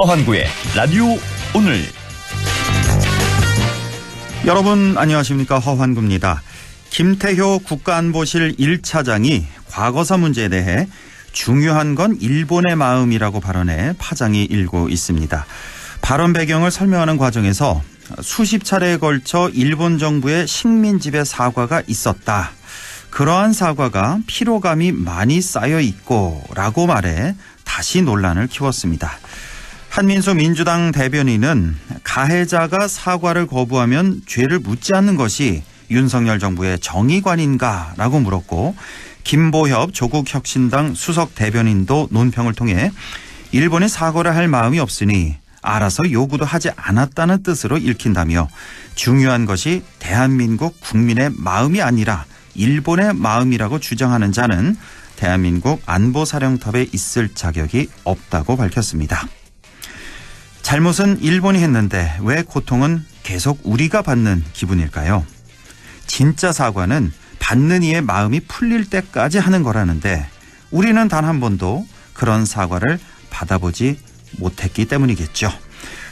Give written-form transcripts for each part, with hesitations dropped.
허환구의 라디오 오늘. 여러분 안녕하십니까. 허환구입니다. 김태효 국가안보실 1차장이 과거사 문제에 대해 중요한 건 일본의 마음이라고 발언해 파장이 일고 있습니다. 발언 배경을 설명하는 과정에서 수십 차례에 걸쳐 일본 정부의 식민지배 사과가 있었다. 그러한 사과가 피로감이 많이 쌓여 있고 라고 말해 다시 논란을 키웠습니다. 한민수 민주당 대변인은 가해자가 사과를 거부하면 죄를 묻지 않는 것이 윤석열 정부의 정의관인가라고 물었고, 김보협 조국혁신당 수석 대변인도 논평을 통해 일본이 사과를 할 마음이 없으니 알아서 요구도 하지 않았다는 뜻으로 읽힌다며, 중요한 것이 대한민국 국민의 마음이 아니라 일본의 마음이라고 주장하는 자는 대한민국 안보사령탑에 있을 자격이 없다고 밝혔습니다. 잘못은 일본이 했는데 왜 고통은 계속 우리가 받는 기분일까요? 진짜 사과는 받는 이의 마음이 풀릴 때까지 하는 거라는데 우리는 단 한 번도 그런 사과를 받아보지 못했기 때문이겠죠.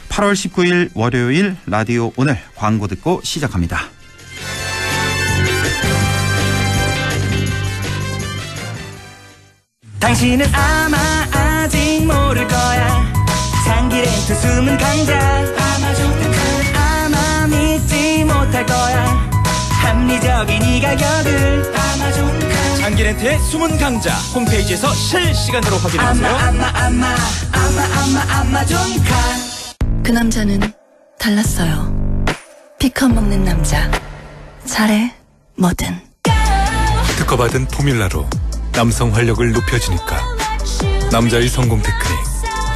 8월 19일 월요일 라디오 오늘 광고 듣고 시작합니다. 당신은 아마 아직 모를 거야. 장기렌트 숨은 강자 아마존. 아마 믿지 못할 거야. 합리적인 이 가격을 아마존. 장기렌트의 숨은 강자 홈페이지에서 실시간으로 확인하세요. 아마존카. 그 남자는 달랐어요. 피컷 먹는 남자. 잘해 뭐든. 특허받은 포뮬라로 남성 활력을 높여주니까. 남자의 성공 테크닉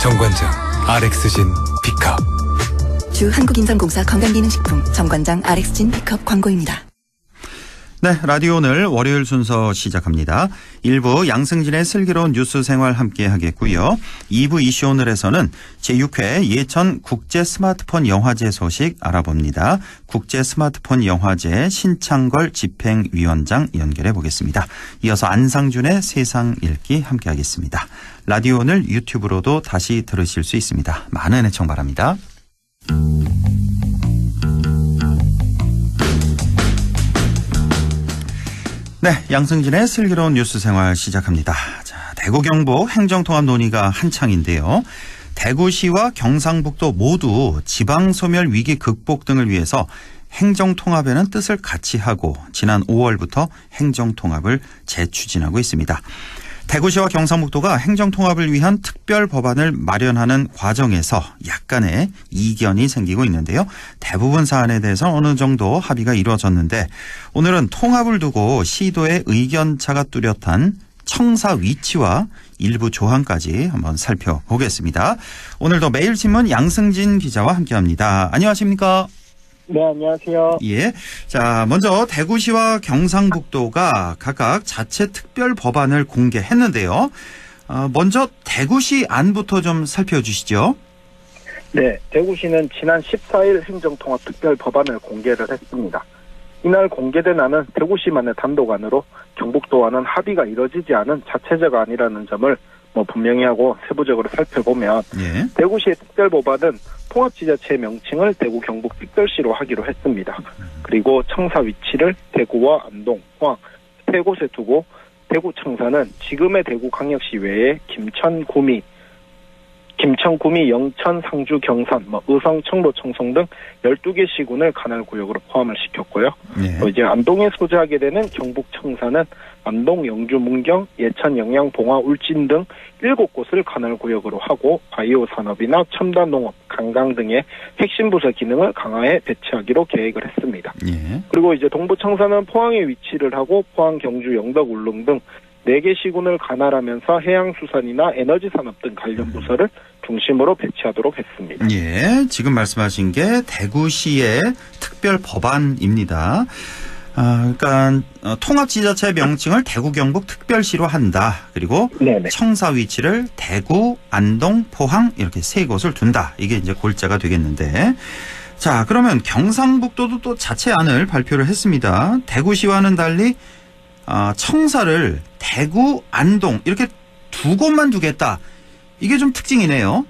정관장 RX진 B컵. 주 한국인삼공사 건강기능식품 정관장 RX진 B컵 광고입니다. 네, 라디오 오늘 월요일 순서 시작합니다. 1부 양승진의 슬기로운 뉴스 생활 함께 하겠고요. 2부 이슈 오늘에서는 제6회 예천 국제 스마트폰 영화제 소식 알아봅니다. 국제 스마트폰 영화제 신창걸 집행위원장 연결해 보겠습니다. 이어서 안상준의 세상 읽기 함께 하겠습니다. 라디오 오늘 유튜브로도 다시 들으실 수 있습니다. 많은 애청 바랍니다. 네, 양승진의 슬기로운 뉴스 생활 시작합니다. 자, 대구 경북 행정통합 논의가 한창인데요. 대구시와 경상북도 모두 지방소멸 위기 극복 등을 위해서 행정통합에는 뜻을 같이 하고 지난 5월부터 행정통합을 재추진하고 있습니다. 대구시와 경상북도가 행정통합을 위한 특별 법안을 마련하는 과정에서 약간의 이견이 생기고 있는데요. 대부분 사안에 대해서 어느 정도 합의가 이루어졌는데 오늘은 통합을 두고 시도의 의견차가 뚜렷한 청사 위치와 일부 조항까지 한번 살펴보겠습니다. 오늘도 매일신문 양승진 기자와 함께합니다. 안녕하십니까? 네, 안녕하세요. 예. 자, 먼저 대구시와 경상북도가 각각 자체 특별 법안을 공개했는데요. 먼저 대구시 안부터 좀 살펴주시죠. 네, 대구시는 지난 14일 행정통합 특별 법안을 공개를 했습니다. 이날 공개된 안은 대구시만의 단독안으로 경북도와는 합의가 이뤄지지 않은 자체적 안이라는 점을 분명히 하고 세부적으로 살펴보면, 예. 대구시의 특별법안은 통합지자체 명칭을 대구 경북 특별시로 하기로 했습니다. 그리고 청사 위치를 대구와 안동, 포항 세 곳에 두고 대구 청사는 지금의 대구광역시 외에 김천, 구미, 영천, 상주, 경산, 의성, 청도, 청송 등 12개 시군을 관할구역으로 포함을 시켰고요. 네. 이제 안동에 소재하게 되는 경북 청사는 안동, 영주, 문경, 예천, 영양, 봉화, 울진 등 7곳을 관할구역으로 하고 바이오 산업이나 첨단 농업, 관광 등의 핵심 부서 기능을 강화해 배치하기로 계획을 했습니다. 네. 그리고 이제 동부 청사는 포항에 위치를 하고 포항, 경주, 영덕, 울릉 등 4개 시군을 관할하면서 해양수산이나 에너지산업 등 관련 부서를 중심으로 배치하도록 했습니다. 예, 지금 말씀하신 게 대구시의 특별 법안입니다. 그러니까 통합지자체 명칭을 대구 경북 특별시로 한다. 그리고 네네. 청사 위치를 대구, 안동, 포항 이렇게 3곳을 둔다. 이게 이제 골자가 되겠는데. 자, 그러면 경상북도도 또 자체안을 발표를 했습니다. 대구시와는 달리 청사를 대구, 안동 이렇게 2곳만 두겠다. 이게 좀 특징이네요.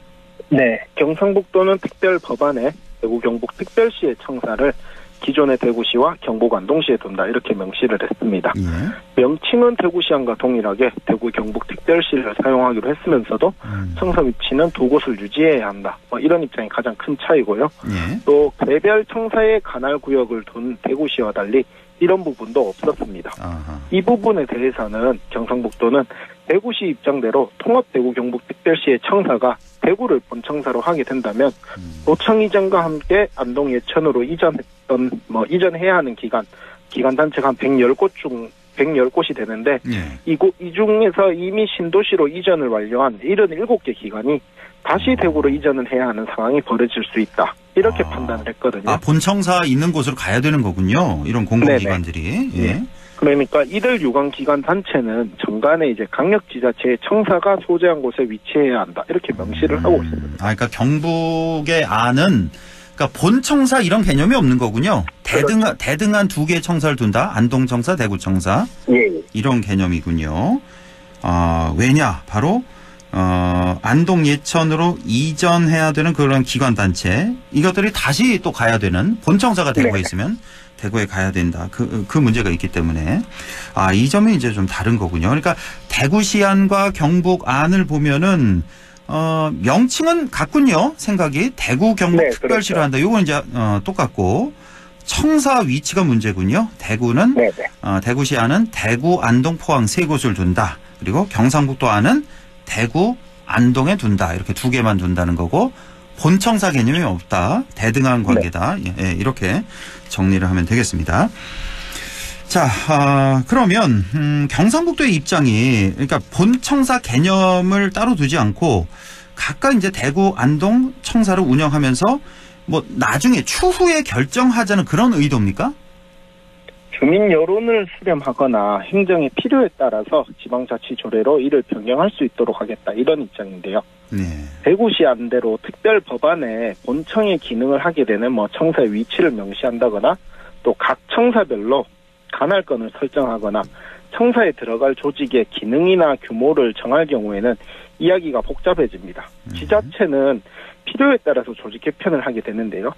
네, 경상북도는 특별 법안에 대구 경북 특별시의 청사를 기존의 대구시와 경북 안동시에 둔다 이렇게 명시를 했습니다. 예. 명칭은 대구시안과 동일하게 대구 경북 특별시를 사용하기로 했으면서도 청사 위치는 두 곳을 유지해야 한다. 이런 입장이 가장 큰 차이고요. 예. 또 개별 청사의 관할 구역을 둔 대구시와 달리 이런 부분도 없었습니다. 아하. 이 부분에 대해서는 경상북도는 대구시 입장대로 통합 대구 경북 특별시의 청사가 대구를 본청사로 하게 된다면 도청 이전과 함께 안동 예천으로 이전해야 하는 기관 단체가 한 110곳이 되는데 예. 이 중에서 이미 신도시로 이전을 완료한 77개 기관이 다시 대구로 이전을 해야 하는 상황이 벌어질 수 있다. 이렇게 판단을 했거든요. 본청사 있는 곳으로 가야 되는 거군요. 이런 공공기관들이. 예. 네. 그러니까 이들 유관 기관 단체는 정관에 이제 강력지자체의 청사가 소재한 곳에 위치해야 한다. 이렇게 명시를 하고 있습니다. 그러니까 경북의 안은 그러니까 본청사 이런 개념이 없는 거군요. 대등한 두 개의 청사를 둔다. 안동청사, 대구청사. 예. 이런 개념이군요. 왜냐? 바로 안동 예천으로 이전해야 되는 그런 기관 단체 이것들이 다시 또 가야 되는 본청사가 대구에 있으면 대구에 가야 된다. 그 문제가 있기 때문에 이 점이 이제 좀 다른 거군요. 그러니까 대구시안과 경북 안을 보면은 명칭은 같군요. 생각이 대구 경북 특별시로 그렇죠. 한다. 이건 이제 똑같고 청사 위치가 문제군요. 대구는 대구시 안은 대구, 안동, 포항 세 곳을 둔다. 그리고 경상북도 안은 대구, 안동에 둔다. 이렇게 두 개만 둔다는 거고 본청사 개념이 없다. 대등한 관계다. 예, 이렇게 정리를 하면 되겠습니다. 자, 그러면 경상북도의 입장이 그러니까 본청사 개념을 따로 두지 않고 각각 이제 대구, 안동 청사를 운영하면서 뭐 나중에 추후에 결정하자는 그런 의도입니까? 주민 여론을 수렴하거나 행정의 필요에 따라서 지방자치 조례로 이를 변경할 수 있도록 하겠다. 이런 입장인데요. 네. 대구시 안대로 특별 법안에 본청의 기능을 하게 되는 청사의 위치를 명시한다거나 또 각 청사별로 관할권을 설정하거나 청사에 들어갈 조직의 기능이나 규모를 정할 경우에는 이야기가 복잡해집니다. 지자체는 필요에 따라서 조직 개편을 하게 되는데요.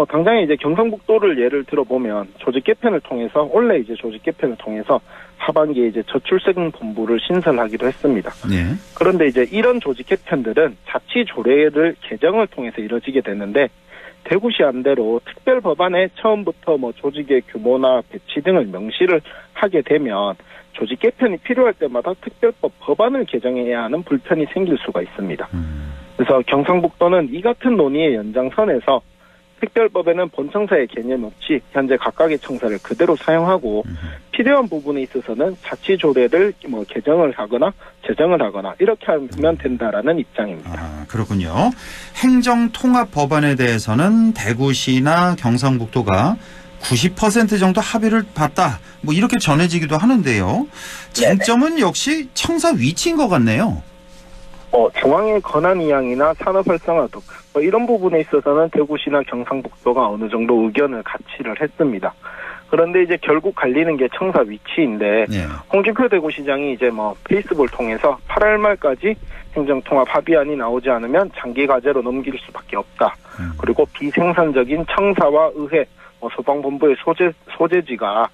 당장에 이제 경상북도를 예를 들어보면 조직 개편을 통해서 원래 이제 조직 개편을 통해서 하반기에 이제 저출생 본부를 신설하기로 했습니다. 네. 그런데 이제 이런 조직 개편들은 자치 조례를 개정을 통해서 이뤄지게 되는데 대구시 안대로 특별 법안에 처음부터 조직의 규모나 배치 등을 명시를 하게 되면 조직 개편이 필요할 때마다 특별법 법안을 개정해야 하는 불편이 생길 수가 있습니다. 그래서 경상북도는 이 같은 논의의 연장선에서 특별법에는 본청사의 개념 없이 현재 각각의 청사를 그대로 사용하고 필요한 부분에 있어서는 자치 조례를 개정을 하거나 제정을 하거나 이렇게 하면 된다라는 입장입니다. 그렇군요. 행정통합 법안에 대해서는 대구시나 경상북도가 90% 정도 합의를 봤다. 이렇게 전해지기도 하는데요. 쟁점은 역시 청사 위치인 것 같네요. 중앙의 권한 이양이나 산업 활성화 등 이런 부분에 있어서는 대구시나 경상북도가 어느 정도 의견을 같이를 했습니다. 그런데 이제 결국 갈리는 게 청사 위치인데 홍준표 대구시장이 이제 페이스북을 통해서 8월 말까지 행정통합 합의안이 나오지 않으면 장기 과제로 넘길 수밖에 없다. 그리고 비생산적인 청사와 의회, 소방본부의 소재지가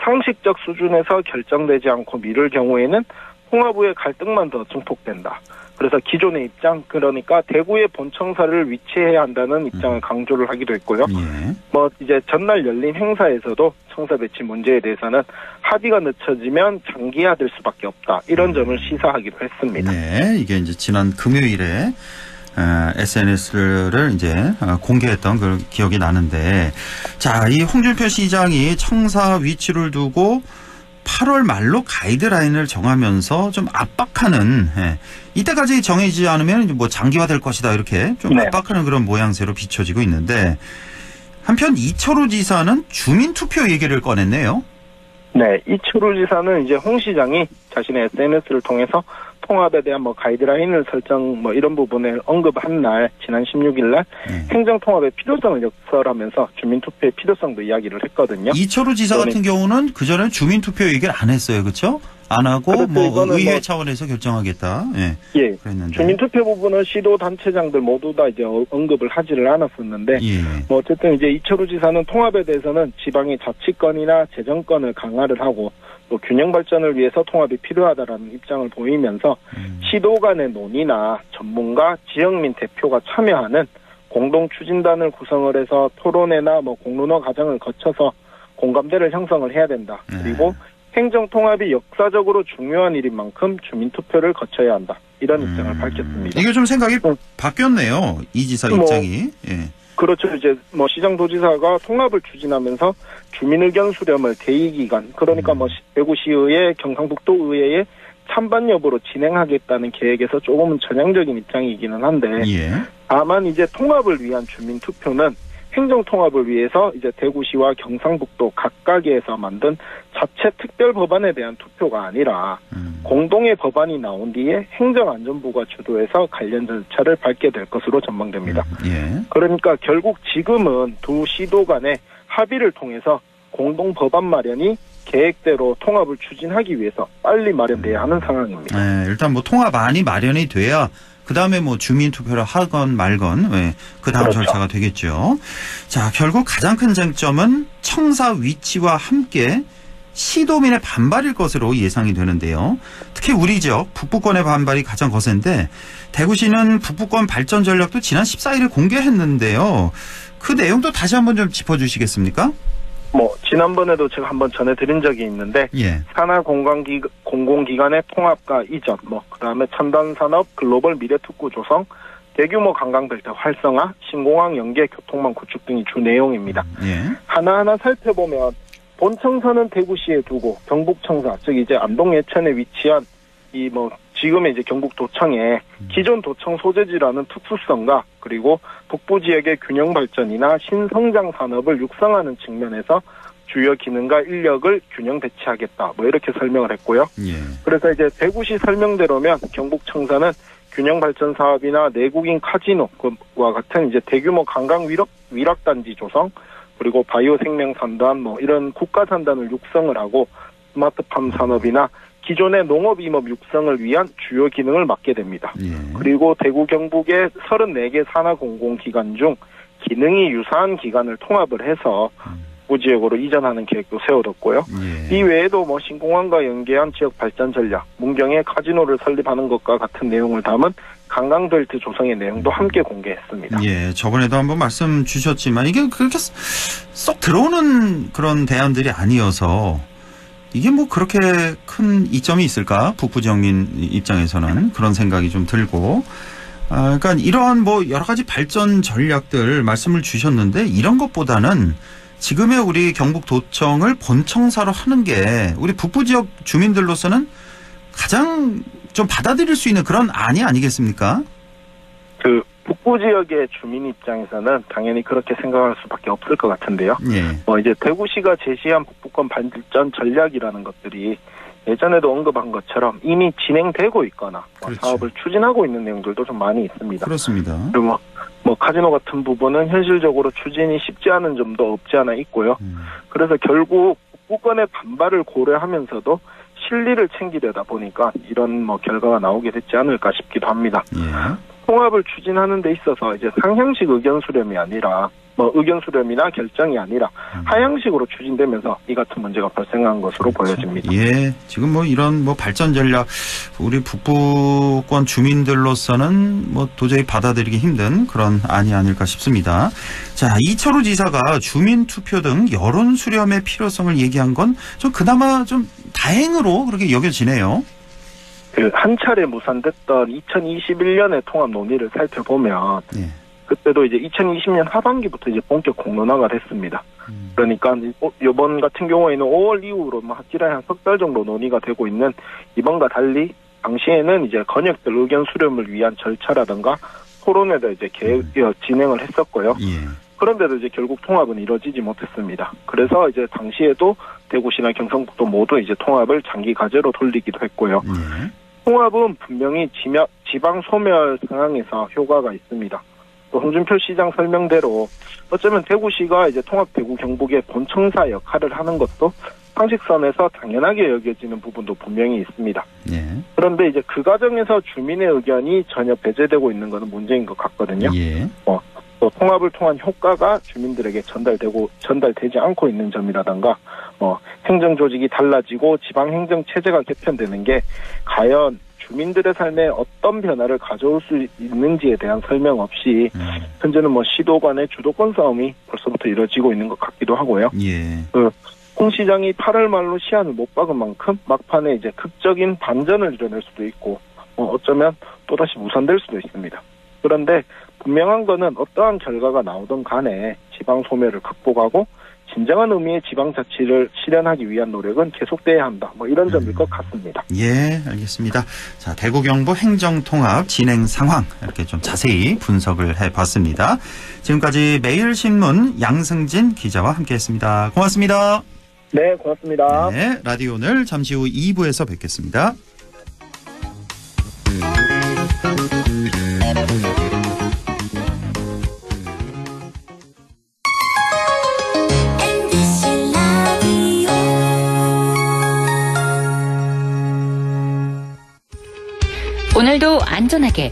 상식적 수준에서 결정되지 않고 미룰 경우에는 통합 후에 갈등만 더 증폭된다. 그래서 기존의 입장, 그러니까 대구의 본청사를 위치해야 한다는 입장을 강조를 하기도 했고요. 이제 전날 열린 행사에서도 청사 배치 문제에 대해서는 합의가 늦춰지면 장기화될 수밖에 없다. 이런 점을 시사하기도 했습니다. 네, 이게 이제 지난 금요일에 SNS를 이제 공개했던 그 기억이 나는데, 자, 이 홍준표 시장이 청사 위치를 두고 8월 말로 가이드라인을 정하면서 좀 압박하는, 이때까지 정해지지 않으면 장기화될 것이다 이렇게 좀 압박하는 그런 모양새로 비춰지고 있는데, 한편 이철우 지사는 주민투표 얘기를 꺼냈네요. 네, 이철우 지사는 이제 홍 시장이 자신의 SNS를 통해서 통합에 대한 가이드라인을 설정 이런 부분을 언급한 날, 지난 16일 날 행정통합의 필요성을 역설하면서 주민투표의 필요성도 이야기를 했거든요. 이철우 지사 같은 경우는 그전에 주민투표 얘기를 안 했어요. 그렇죠? 안 하고 그래서 뭐 이거는 의회 뭐- 차원에서 결정하겠다. 예. 예. 그랬는데. 주민투표 부분은 시도 단체장들 모두 다 이제 언급을 하지를 않았었는데 예. 뭐 어쨌든 이제 이철우 지사는 통합에 대해서는 지방의 자치권이나 재정권을 강화를 하고 또 균형 발전을 위해서 통합이 필요하다라는 입장을 보이면서 시도 간의 논의나 전문가, 지역민 대표가 참여하는 공동 추진단을 구성을 해서 토론회나 뭐 공론화 과정을 거쳐서 공감대를 형성을 해야 된다. 그리고 행정 통합이 역사적으로 중요한 일인 만큼 주민 투표를 거쳐야 한다. 이런 입장을 밝혔습니다. 이게 좀 생각이 바뀌었네요. 이 지사 뭐, 입장이. 예. 그렇죠. 이제 뭐 시장도지사가 통합을 추진하면서 주민 의견 수렴을 대의기간, 그러니까 뭐 대구시의회, 경상북도 의회에 찬반 여부로 진행하겠다는 계획에서 조금은 전향적인 입장이기는 한데, 예. 다만 이제 통합을 위한 주민 투표는 행정 통합을 위해서 이제 대구시와 경상북도 각각에서 만든 자체 특별 법안에 대한 투표가 아니라 공동의 법안이 나온 뒤에 행정안전부가 주도해서 관련 절차를 밟게 될 것으로 전망됩니다. 예. 그러니까 결국 지금은 두 시도 간의 합의를 통해서 공동 법안 마련이 계획대로 통합을 추진하기 위해서 빨리 마련돼야 하는 상황입니다. 네, 일단 뭐 통합안이 마련이 돼야 그 다음에 뭐 주민 투표를 하건 말건, 네, 그 다음 그렇죠. 절차가 되겠죠. 자, 결국 가장 큰 쟁점은 청사 위치와 함께 시도민의 반발일 것으로 예상이 되는데요. 특히 우리 지역 북부권의 반발이 가장 거센데 대구시는 북부권 발전 전략도 지난 14일에 공개했는데요. 그 내용도 다시 한번 좀 짚어주시겠습니까? 뭐 지난번에도 제가 한번 전해드린 적이 있는데 예. 산하 공공기관의 통합과 이전, 뭐 그다음에 첨단 산업 글로벌 미래특구 조성, 대규모 관광벨트 활성화, 신공항 연계 교통망 구축 등이 주 내용입니다. 예. 하나하나 살펴보면 본청사는 대구시에 두고 경북청사, 즉 이제 안동 예천에 위치한 이 뭐 지금의 이제 경북도청의 기존 도청 소재지라는 특수성과 그리고 북부 지역의 균형 발전이나 신성장 산업을 육성하는 측면에서 주요 기능과 인력을 균형 배치하겠다. 뭐 이렇게 설명을 했고요. 예. 그래서 이제 대구시 설명대로면 경북청사는 균형 발전 사업이나 내국인 카지노와 같은 이제 대규모 관광 위락 단지 조성, 그리고 바이오 생명 산단 뭐 이런 국가 산단을 육성을 하고 스마트팜 산업이나 기존의 농업 임업 육성을 위한 주요 기능을 맡게 됩니다. 예. 그리고 대구 경북의 34개 산하 공공기관 중 기능이 유사한 기관을 통합을 해서 부지역으로 이전하는 계획도 세워뒀고요. 예. 이 외에도 뭐 신공항과 연계한 지역 발전 전략, 문경에 카지노를 설립하는 것과 같은 내용을 담은 관광벨트 조성의 내용도 함께 공개했습니다. 예, 저번에도 한번 말씀 주셨지만 이게 그렇게 쏙 들어오는 그런 대안들이 아니어서 이게 뭐 그렇게 큰 이점이 있을까? 북부 지역민 입장에서는 그런 생각이 좀 들고, 그러니까 이런 뭐 여러 가지 발전 전략들 말씀을 주셨는데 이런 것보다는 지금의 우리 경북도청을 본청사로 하는 게 우리 북부 지역 주민들로서는 가장 좀 받아들일 수 있는 그런 안이 아니겠습니까? 그 북부 지역의 주민 입장에서는 당연히 그렇게 생각할 수밖에 없을 것 같은데요. 예. 뭐 이제 대구시가 제시한 북부권 발전 전략이라는 것들이 예전에도 언급한 것처럼 이미 진행되고 있거나 그렇죠. 사업을 추진하고 있는 내용들도 좀 많이 있습니다. 그렇습니다. 그리고 뭐 카지노 같은 부분은 현실적으로 추진이 쉽지 않은 점도 없지 않아 있고요. 그래서 결국 북부권의 반발을 고려하면서도 실리를 챙기려다 보니까 이런 뭐 결과가 나오게 됐지 않을까 싶기도 합니다. 예. 통합을 추진하는 데 있어서 이제 상향식 의견 수렴이 아니라 뭐 의견 수렴이나 결정이 아니라 하향식으로 추진되면서 이 같은 문제가 발생한 것으로 보여집니다. 예, 지금 뭐 이런 뭐 발전 전략 우리 북부권 주민들로서는 뭐 도저히 받아들이기 힘든 그런 안이 아닐까 싶습니다. 자, 이철우 지사가 주민 투표 등 여론 수렴의 필요성을 얘기한 건 좀 그나마 좀 다행으로 그렇게 여겨지네요. 그 한 차례 무산됐던 2021년의 통합 논의를 살펴보면 예. 그때도 이제 2020년 하반기부터 이제 본격 공론화가 됐습니다. 그러니까 이번 같은 경우에는 5월 이후로 확실하게 한 석 달 정도 논의가 되고 있는 이번과 달리 당시에는 이제 권역별 의견 수렴을 위한 절차라든가 토론회도 이제 진행을 했었고요. 예. 그런데도 이제 결국 통합은 이루어지지 못했습니다. 그래서 이제 당시에도 대구시나 경상북도 모두 이제 통합을 장기 과제로 돌리기도 했고요. 예. 통합은 분명히 지방 소멸 상황에서 효과가 있습니다. 또 홍준표 시장 설명대로 어쩌면 대구시가 이제 통합 대구 경북의 본청사 역할을 하는 것도 상식선에서 당연하게 여겨지는 부분도 분명히 있습니다. 예. 그런데 이제 그 과정에서 주민의 의견이 전혀 배제되고 있는 것은 문제인 것 같거든요. 예. 또 통합을 통한 효과가 주민들에게 전달되지 않고 있는 점이라든가 행정 조직이 달라지고 지방 행정 체제가 개편되는 게 과연 주민들의 삶에 어떤 변화를 가져올 수 있는지에 대한 설명 없이 현재는 시도 간의 주도권 싸움이 벌써부터 이루어지고 있는 것 같기도 하고요. 예. 홍 시장이 8월 말로 시한을 못 박은 만큼 막판에 이제 극적인 반전을 이뤄낼 수도 있고 어쩌면 또다시 무산될 수도 있습니다. 그런데 분명한 거는 어떠한 결과가 나오든 간에 지방 소멸을 극복하고 진정한 의미의 지방자치를 실현하기 위한 노력은 계속돼야 한다. 이런 점일 것 같습니다. 예, 알겠습니다. 자, 대구 경북 행정통합 진행 상황 이렇게 좀 자세히 분석을 해봤습니다. 지금까지 매일신문 양승진 기자와 함께했습니다. 고맙습니다. 네, 고맙습니다. 네, 라디오 오늘 잠시 후 2부에서 뵙겠습니다. 오늘도 안전하게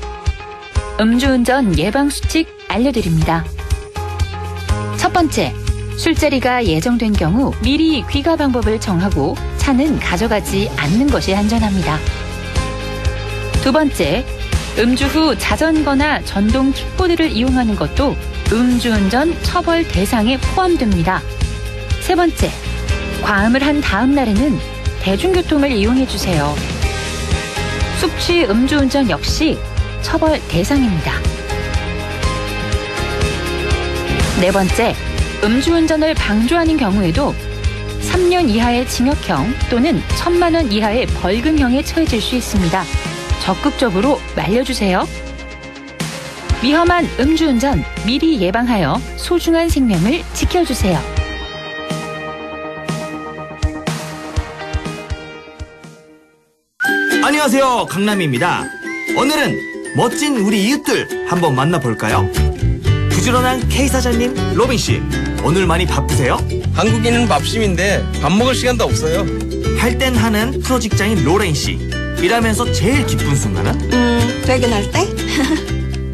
음주운전 예방수칙 알려드립니다. 첫 번째, 술자리가 예정된 경우 미리 귀가 방법을 정하고 차는 가져가지 않는 것이 안전합니다. 두 번째, 음주 후 자전거나 전동 킥보드를 이용하는 것도 음주운전 처벌 대상에 포함됩니다. 세 번째, 과음을 한 다음 날에는 대중교통을 이용해주세요. 숙취 음주운전 역시 처벌 대상입니다. 네 번째, 음주운전을 방조하는 경우에도 3년 이하의 징역형 또는 1,000만 원 이하의 벌금형에 처해질 수 있습니다. 적극적으로 말려주세요. 위험한 음주운전 미리 예방하여 소중한 생명을 지켜주세요. 안녕하세요, 강남입니다. 오늘은 멋진 우리 이웃들 한번 만나볼까요? 부지런한 K 사장님 로빈 씨, 오늘 많이 바쁘세요? 한국인은 밥심인데 밥 먹을 시간도 없어요. 할 땐 하는 프로 직장인 로렌 씨, 일하면서 제일 기쁜 순간은? 퇴근할 때?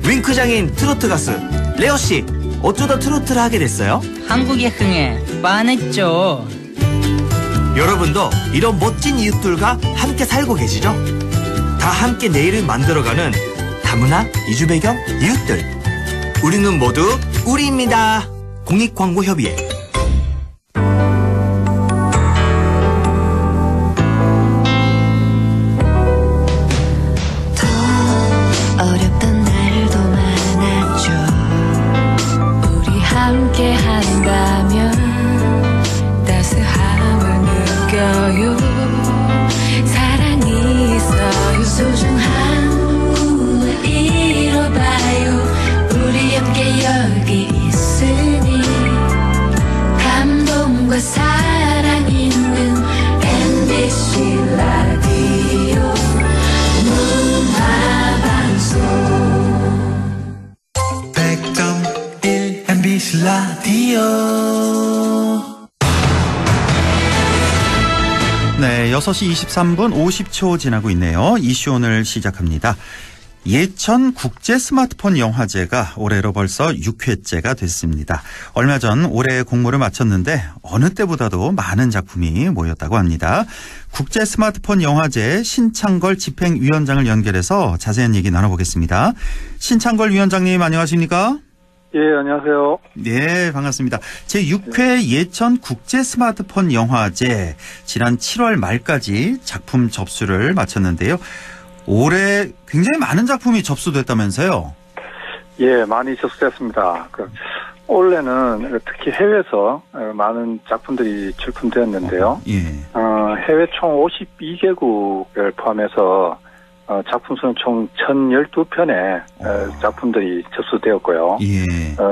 윙크장인 트로트 가수 레오 씨, 어쩌다 트로트를 하게 됐어요? 한국의 흥에 반했죠. 여러분도 이런 멋진 이웃들과 함께 살고 계시죠? 다 함께 내일을 만들어가는 다문화 이주 배경 이웃들. 우리는 모두 우리입니다. 공익광고협의회. 어렵던 날도 많았죠. 우리 함께 한다면 따스함을 느껴요. 사랑이 있어요. 소중한 꿈을 이뤄봐요. 우리 함께 여기 있으니 감동과 사랑 있는 MBC 라디오 문화방송 100.1 MBC 라디오. 네, 6시 23분 50초 지나고 있네요. 이슈 오늘 시작합니다. 예천 국제 스마트폰 영화제가 올해로 벌써 6회째가 됐습니다. 얼마 전 올해 공모를 마쳤는데 어느 때보다도 많은 작품이 모였다고 합니다. 국제 스마트폰 영화제 신창걸 집행위원장을 연결해서 자세한 얘기 나눠보겠습니다. 신창걸 위원장님 안녕하십니까? 예, 안녕하세요. 네, 반갑습니다. 제6회 예천 국제 스마트폰 영화제 지난 7월 말까지 작품 접수를 마쳤는데요. 올해 굉장히 많은 작품이 접수됐다면서요? 예, 많이 접수됐습니다. 올해는 특히 해외에서 많은 작품들이 출품되었는데요. 예. 해외 총 52개국을 포함해서 작품 수는 총 1,012편의 작품들이 접수되었고요. 예.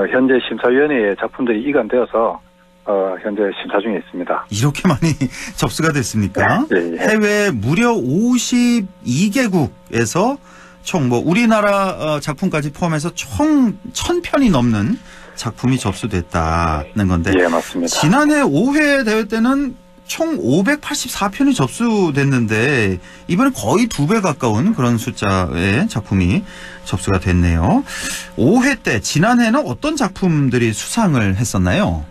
현재 심사위원회에 작품들이 이관되어서 현재 심사 중에 있습니다. 이렇게 많이 접수가 됐습니까? 네, 예. 해외 무려 52개국에서 총 우리나라 작품까지 포함해서 총 1,000편이 넘는 작품이 접수됐다는 건데. 예, 맞습니다. 지난해 5회 대회 때는 총 584편이 접수됐는데 이번에 거의 2배 가까운 그런 숫자의 작품이 접수가 됐네요. 5회 때 지난해는 어떤 작품들이 수상을 했었나요?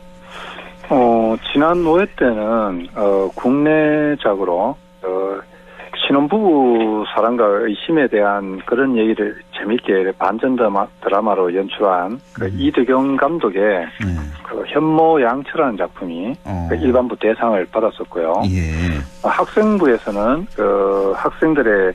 지난 5회 때는 국내작으로 신혼부부 사랑과 의심에 대한 그런 얘기를 재밌게 반전 드라마로 연출한 그 이덕영 감독의 그 현모양처라는 작품이 그 일반부 대상을 받았었고요. 예. 학생부에서는 그 학생들의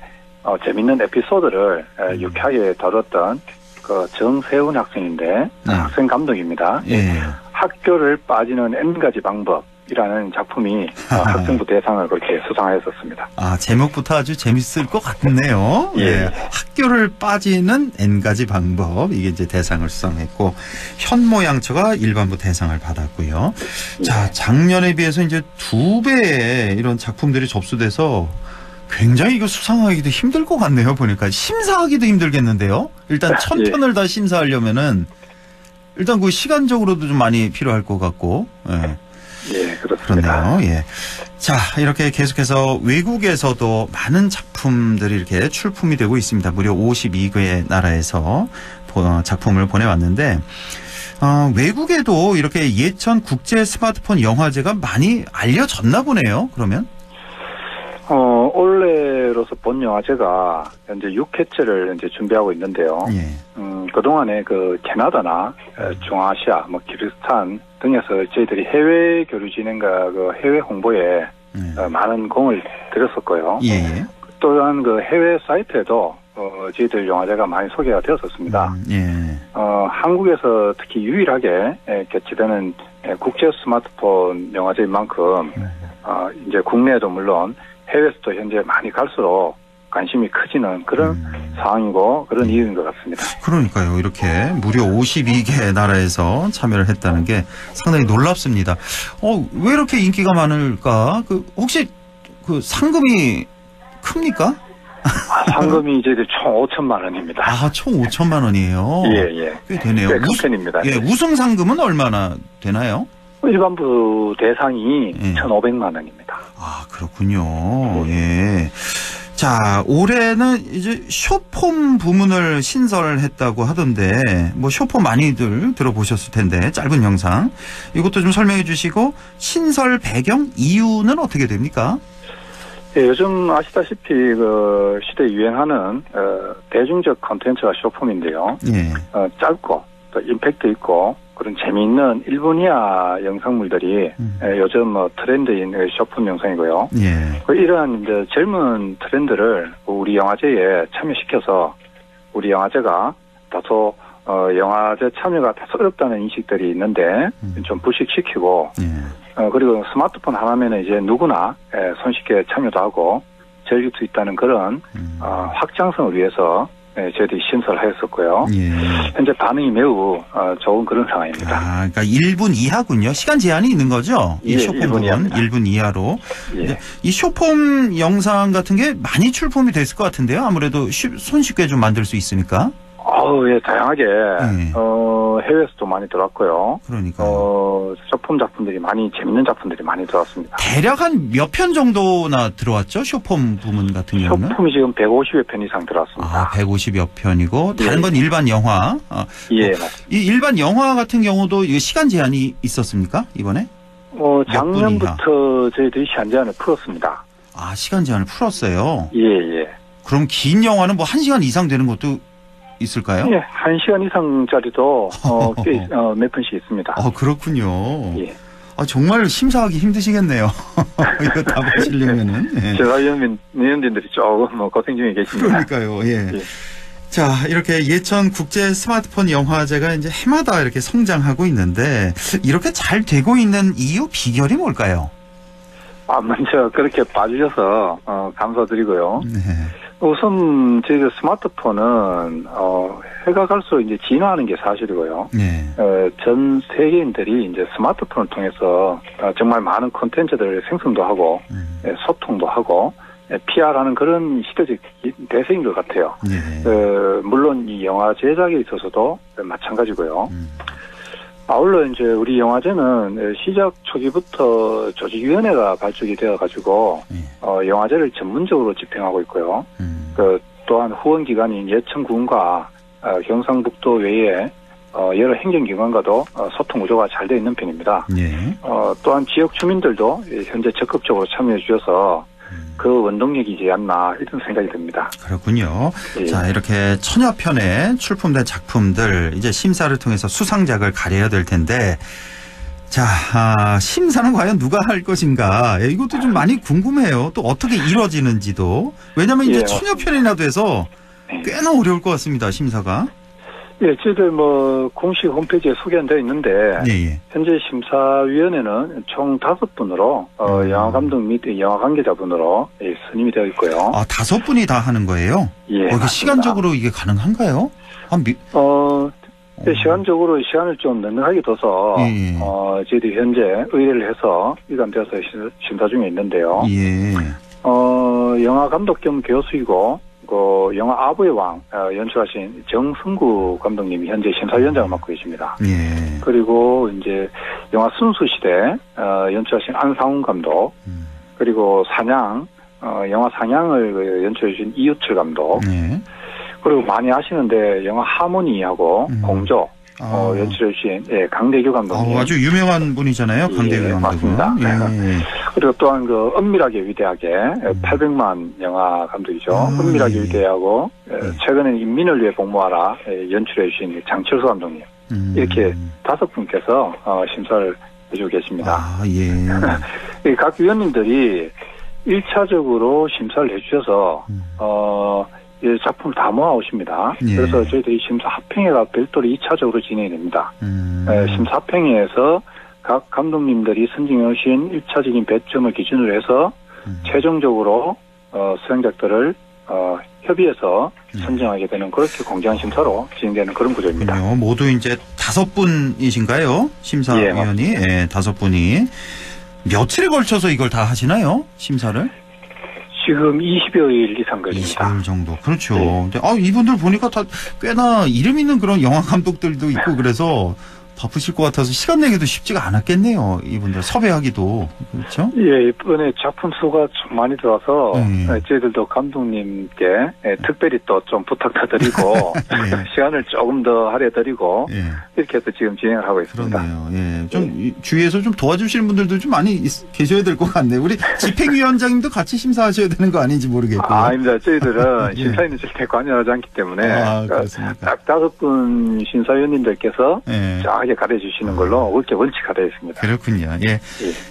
재밌는 에피소드를 유쾌하게 다뤘던 그 정세훈 학생인데 학생 감독입니다. 예. 학교를 빠지는 N가지 방법이라는 작품이 학생부 대상을 그렇게 수상하였었습니다. 아, 제목부터 아주 재밌을 것 같네요. 예. 학교를 빠지는 N가지 방법. 이게 이제 대상을 수상했고, 현모양처가 일반부 대상을 받았고요. 자, 작년에 비해서 이제 2배의 이런 작품들이 접수돼서 굉장히 이거 수상하기도 힘들 것 같네요. 보니까 심사하기도 힘들겠는데요. 일단 1000편을 다 심사하려면은 일단 그 시간적으로도 좀 많이 필요할 것 같고. 예, 그렇습니다. 그렇네요. 예. 자, 이렇게 계속해서 외국에서도 많은 작품들이 이렇게 출품이 되고 있습니다. 무려 52개의 나라에서 작품을 보내왔는데, 외국에도 이렇게 예천 국제 스마트폰 영화제가 많이 알려졌나 보네요. 그러면? 올해로서 본 영화제가 현재 6회째를 이제 준비하고 있는데요. 예. 그동안에 그 캐나다나 중앙아시아, 키르기스탄 등에서 저희들이 해외 교류 진행과 그 해외 홍보에 많은 공을 들였었고요. 예. 또한 그 해외 사이트에도 저희들 영화제가 많이 소개가 되었었습니다. 예. 한국에서 특히 유일하게 개최되는 국제 스마트폰 영화제인 만큼 이제 국내에도 물론 해외에서도 현재 많이 갈수록 관심이 커지는 그런 상황이고 그런 이유인 것 같습니다. 그러니까요. 이렇게 무려 52개 나라에서 참여를 했다는 게 상당히 놀랍습니다. 왜 이렇게 인기가 많을까? 혹시 그 상금이 큽니까? 상금이 이제 총 5천만 원입니다. 아, 총 5천만 원이에요? 예. 꽤 되네요. 꽤 큰 편입니다. 예, 우승 상금은 얼마나 되나요? 일반부 대상이 1,500만 원입니다. 아, 그렇군요. 예. 자, 올해는 이제 쇼폼 부문을 신설했다고 하던데, 쇼폼 많이들 들어보셨을 텐데, 짧은 영상. 이것도 좀 설명해 주시고, 신설 배경 이유는 어떻게 됩니까? 예, 요즘 아시다시피 그 시대에 유행하는 대중적 콘텐츠가 쇼폼인데요. 예. 짧고 또 임팩트 있고 그런 재미있는 일본이야 영상물들이 요즘 트렌드인 쇼폼 영상이고요. 예. 이러한 이제 젊은 트렌드를 우리 영화제에 참여시켜서 우리 영화제가 다소 영화제 참여가 다소 어렵다는 인식들이 있는데 좀 불식시키고 그리고 스마트폰 하나면 이제 누구나 손쉽게 참여도 하고 즐길 수 있다는 그런 확장성을 위해서 저희들이 신설하였었고요. 예. 현재 반응이 매우 좋은 그런 상황입니다. 아, 그러니까 1분 이하군요. 시간 제한이 있는 거죠? 이 쇼폼 부분 1분 이하로. 예. 이 쇼폼 영상 같은 게 많이 출품이 됐을 것 같은데요. 아무래도 손쉽게 좀 만들 수 있으니까. 예, 다양하게 해외에서도 많이 들어왔고요. 그러니까 쇼폼 작품들이 재밌는 작품들이 많이 들어왔습니다. 대략 한 몇 편 정도나 들어왔죠? 쇼폼 부문 같은 경우는? 쇼폼이 지금 150여 편 이상 들어왔습니다. 아, 150여 편이고 다른 건 일반 영화. 예, 맞습니다. 이 일반 영화 같은 경우도 이거 시간 제한이 있었습니까? 이번에? 작년부터 저희들이 시간 제한을 풀었습니다. 아, 시간 제한을 풀었어요? 예. 그럼 긴 영화는 1시간 이상 되는 것도 있을까요? 예, 1시간 이상짜리도 꽤 몇 편씩 있습니다. 그렇군요. 예. 정말 심사하기 힘드시겠네요. 이거 다 보시려면은. 예. 제가 위원님들이 조금 고생 중에 계십니다. 그러니까요. 예. 자, 이렇게 예천 국제 스마트폰 영화제가 이제 해마다 이렇게 성장하고 있는데 이렇게 잘 되고 있는 이유 비결이 뭘까요? 먼저 그렇게 봐주셔서 감사드리고요. 네. 우선 저희 스마트폰은 해가 갈수록 이제 진화하는 게 사실이고요. 네. 전 세계인들이 이제 스마트폰을 통해서 정말 많은 콘텐츠들을 생성도 하고 소통도 하고 PR하는 그런 시대적 대세인 것 같아요. 네. 물론 이 영화 제작에 있어서도 마찬가지고요. 아울러 이제 우리 영화제는 시작 초기부터 조직위원회가 발족이 되어가지고 영화제를 전문적으로 집행하고 있고요. 또한 후원 기관인 예천군과 경상북도 외에 여러 행정기관과도 소통 구조가 잘 되어 있는 편입니다. 예. 또한 지역 주민들도 현재 적극적으로 참여해 주셔서 그 원동력이지 않나 이런 생각이 듭니다. 그렇군요. 예. 자, 이렇게 천여 편의 출품된 작품들 이제 심사를 통해서 수상작을 가려야 될 텐데, 자, 심사는 과연 누가 할 것인가? 이것도 좀 많이 궁금해요. 또 어떻게 이루어지는지도. 왜냐하면 이제 천여 편이나 돼서 꽤나 어려울 것 같습니다. 심사가. 예, 저희들 공식 홈페이지에 소개되어 있는데 예. 현재 심사위원회는 총 5분으로 영화 감독 및 영화 관계자분으로 선임이 되어 있고요. 5분이 다 하는 거예요? 예. 이게 시간적으로 이게 가능한가요? 시간적으로 시간을 좀 넉넉하게 둬서 저희들이 현재 의뢰를 해서 일관되어서 심사 중에 있는데요. 예. 영화 감독 겸 교수이고 영화 아부의 왕 연출하신 정승구 감독님이 현재 심사위원장을 맡고 계십니다. 예. 그리고 이제 영화 순수시대 연출하신 안상훈 감독, 그리고 사냥 영화 사냥을 연출해 주신 이유철 감독, 그리고 많이 아시는데 영화 하모니하고 공조 연출해 주신 강대규 감독님. 아주 유명한 분이잖아요. 강대규 감독은. 맞습니다. 예. 그리고 또한 은밀하게 위대하게 800만 영화 감독이죠. 은밀하게 위대하고 최근에 인민을 위해 복무하라 연출해 주신 장철수 감독님. 이렇게 5분께서 심사를 해주고 계십니다. 예. 각 위원님들이 1차적으로 심사를 해주셔서 작품을 다 모아오십니다. 예. 그래서 저희들이 심사 합평회가 별도로 2차적으로 진행이 됩니다. 심사 합평회에서 각 감독님들이 선정해 오신 1차적인 배점을 기준으로 해서 최종적으로 수상작들을 협의해서 선정하게 되는 그렇게 공정한 심사로 진행되는 그런 구조입니다. 모두 이제 5분이신가요? 심사위원이? 예, 5분이. 며칠에 걸쳐서 이걸 다 하시나요? 심사를? 지금 20여일 이상 걸립니다. 20일 정도. 그렇죠. 근데 이분들 보니까 다 꽤나 이름 있는 그런 영화 감독들도 있고 그래서 바쁘실 것 같아서 시간 내기도 쉽지가 않았겠네요. 이분들 섭외하기도. 그렇죠? 예, 이번에 작품 수가 좀 많이 들어와서 저희들도 감독님께 특별히 또 좀 부탁도 드리고 시간을 조금 더 할애드리고 이렇게 해서 지금 진행을 하고 있습니다. 그렇네요. 예. 좀 주위에서 좀 도와주시는 분들도 좀 많이 계셔야 될 것 같네요. 우리 집행위원장님도 같이 심사하셔야 되는 거 아닌지 모르겠고. 아닙니다. 저희들은 심사위는 절대 관여하지 않기 때문에 딱 5분 심사위원님들께서 정확하게 가르쳐주시는 걸로 그렇게 원칙화되어 있습니다. 그렇군요. 예.